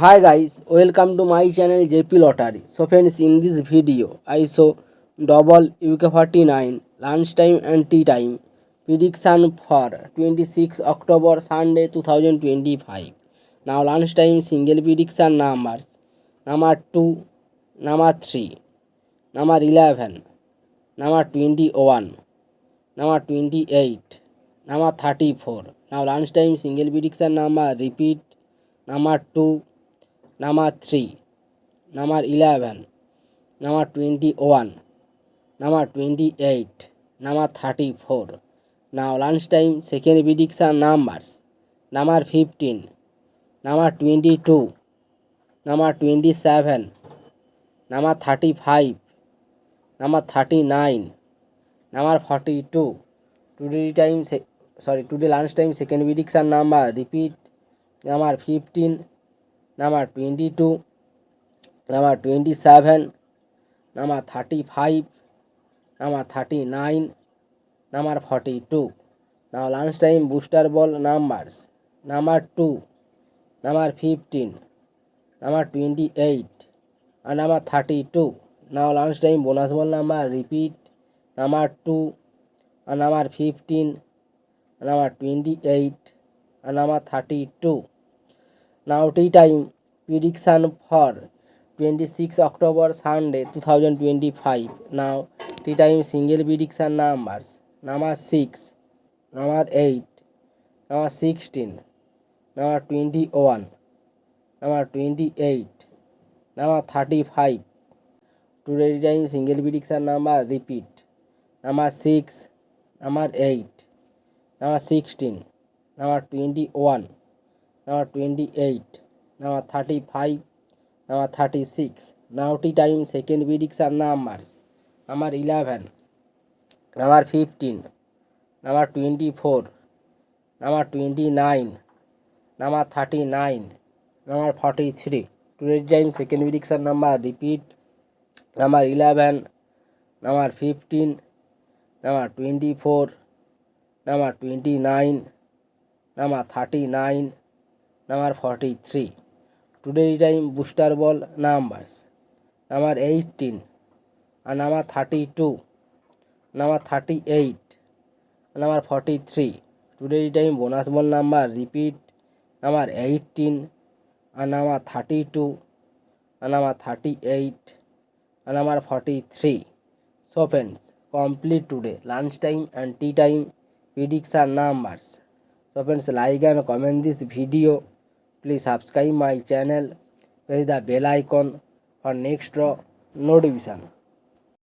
Hi guys, welcome to my channel JP Lottery. So friends, in this video I show double UK49 lunchtime and tea time prediction for 26 October Sunday 2025. Now lunchtime single prediction numbers number 2, number 3, number 11, number 21, number 28, number 34. Now lunchtime single prediction number repeat number 2, number 3, number 11, number 21, number 28, number 34. Now lunchtime second prediction numbers number 15, number 22, number 27, number 35, number 39, number 42. Today lunchtime second prediction number repeat number 15, number 22, number 27, number 35, number 39, number 42. Now lunchtime booster ball numbers number 2, number 15, number 28, and number 32. Now lunchtime bonus ball number repeat number 2, and number 15, and number 28, and number 32. Now tea time prediction for 26 October Sunday 2025. Now tea time single prediction numbers number 6, number 8, number 16, number 21, number 28, number 35. Today time single prediction number repeat number 6, number 8, number 16, number 21, number 28, number 35, number 36. Now tea time second prediction numbers number 11, number 15, number 24, number 29, number 39, number 43. Today time second prediction number repeat number 11, number 15, number 24, number 29, number 39, number 43. Today time booster ball numbers number 18, and number 32, number 38, number 43. Today time bonus ball number repeat number 18, and number 32, and number 38, and number 43. So friends, complete today lunchtime and tea time prediction numbers. So friends, like and comment this video. Please subscribe my channel. Press the bell icon for next draw notification.